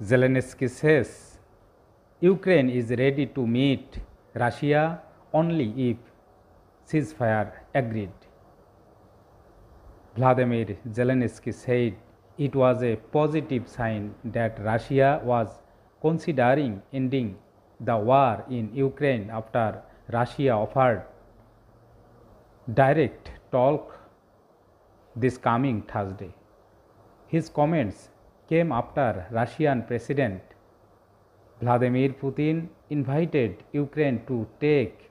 Zelensky says Ukraine is ready to meet Russia only if ceasefire agreed. Vladimir Zelensky said it was a positive sign that Russia was considering ending the war in Ukraine after Russia offered direct talk this coming Thursday. His comments came after Russian President Vladimir Putin invited Ukraine to take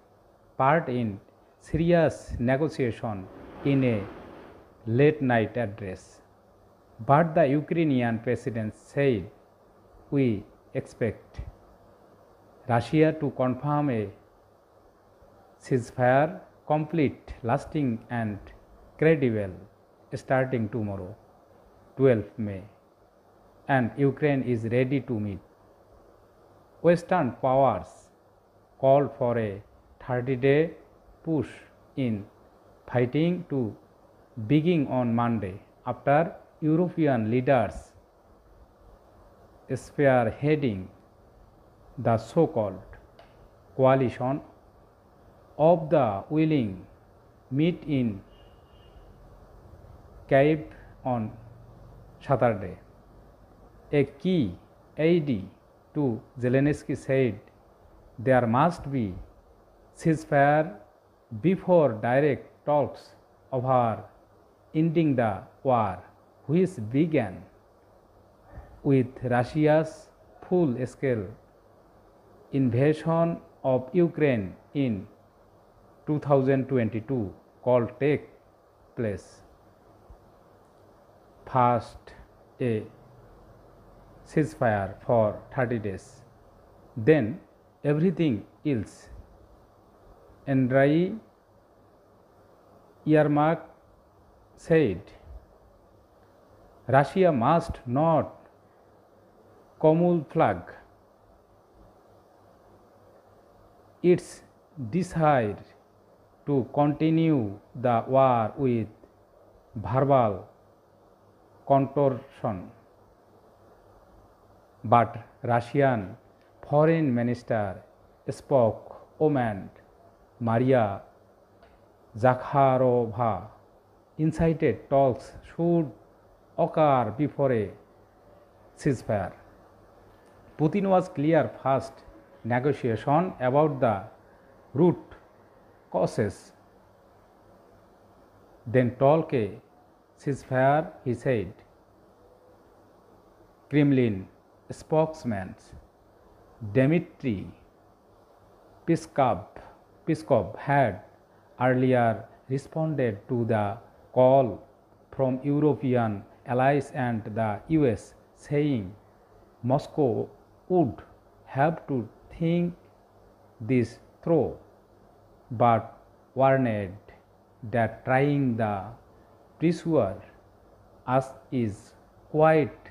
part in serious negotiation in a late-night address. But the Ukrainian president said, "We expect Russia to confirm a ceasefire, complete, lasting and credible starting tomorrow, 12 May, and Ukraine is ready to meet." Western powers called for a 30-day push in fighting to begin on Monday after European leaders spearheading the so-called coalition of the willing meet in Kyiv on Saturday. A key aide to Zelensky said there must be ceasefire before direct talks over ending the war, which began with Russia's full-scale invasion of Ukraine in 2022, called take place. First, a ceasefire for 30 days, then everything else. Andrei Yermak said Russia must not camouflage its desire to continue the war with verbal contortion. But Russian Foreign Minister spokeswoman Maria Zakharova incited talks should occur before a ceasefire. Putin was clear first negotiation about the root causes, then talk a ceasefire, he said. Kremlin spokesman Dmitry Peskov had earlier responded to the call from European allies and the US, saying Moscow would have to think this through, but warned that trying the pressure us is quite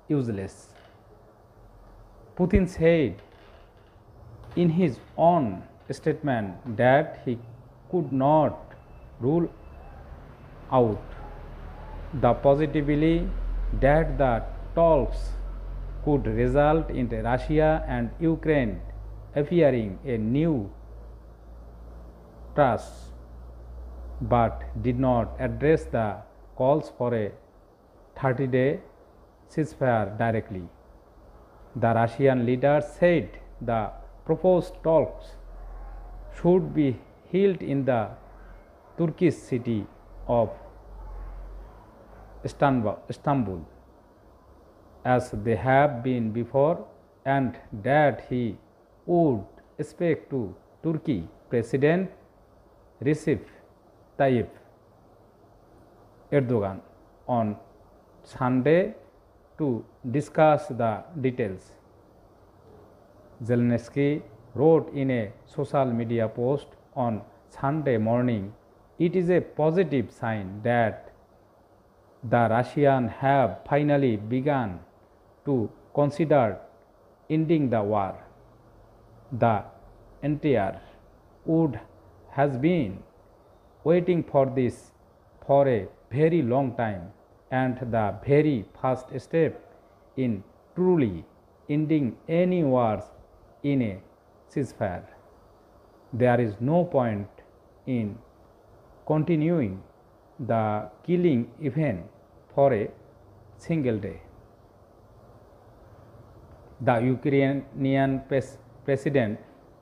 useless. Putin said in his own statement that he could not rule out the possibility that the talks could result in Russia and Ukraine appearing a new truce, but did not address the calls for a 30-day ceasefire directly. The Russian leader said the proposed talks should be held in the Turkish city of Istanbul, as they have been before, and that he would speak to Turkey President Recep Tayyip Erdogan on Sunday to discuss the details. Zelensky wrote in a social media post on Sunday morning, "It is a positive sign that the Russians have finally begun to consider ending the war. The entire world has been waiting for this for a very long time, and the very first step in truly ending any wars in a ceasefire. There is no point in continuing the killing even for a single day. The Ukrainian president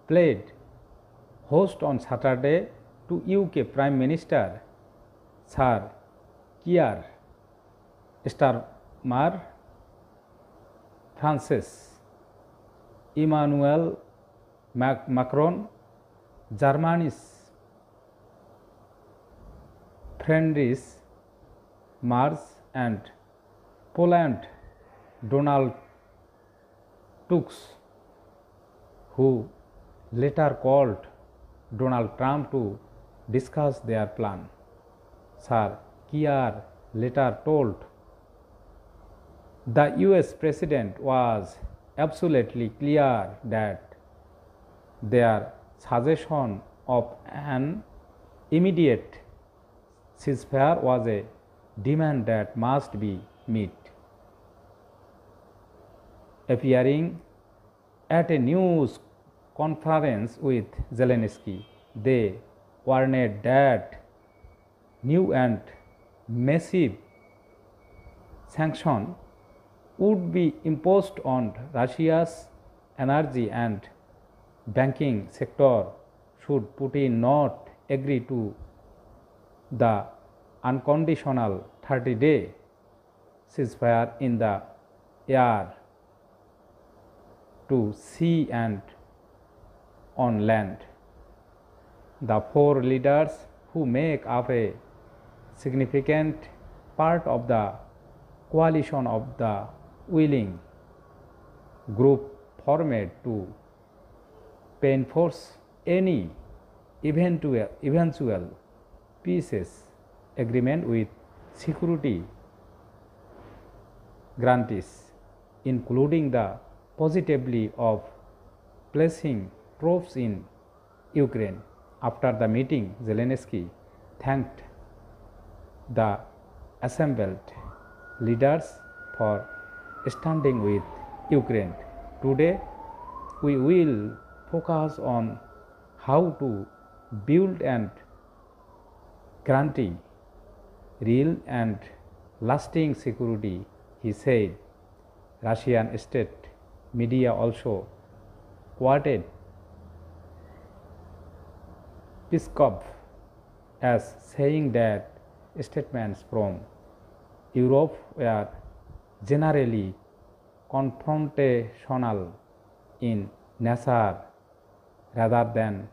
played host on Saturday to UK Prime Minister Sir Keir Starmer, Francis Emmanuel Macron, Germany's Friedrich Merz, and Poland Donald Tusk, who later called Donald Trump to discuss their plan. Sir Keir later told the US president was absolutely clear that their suggestion of an immediate ceasefire was a demand that must be met. Appearing at a news conference with Zelensky, they warned that new and massive sanctions would be imposed on Russia's energy and banking sector should Putin not agree to the unconditional 30-day ceasefire in the air, to sea and on land. The four leaders, who make up a significant part of the coalition of the willing group formed to enforce any eventual peace agreement with security guarantees, including the possibility of placing troops in Ukraine. After the meeting, Zelensky thanked the assembled leaders for standing with Ukraine. Today, we will focus on how to build and guarantee real and lasting security, he said. Russian state media also quoted Peskov as saying that statements from Europe were generally confrontational in nature rather than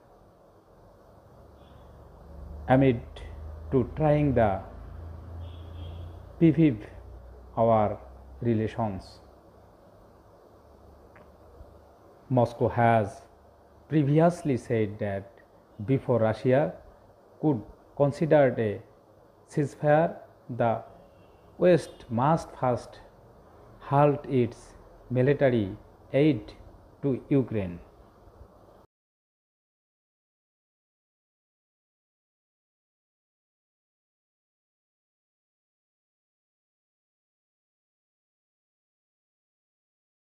amid to trying the revive our relations. Moscow has previously said that before Russia could consider a ceasefire, the West must first halt its military aid to Ukraine.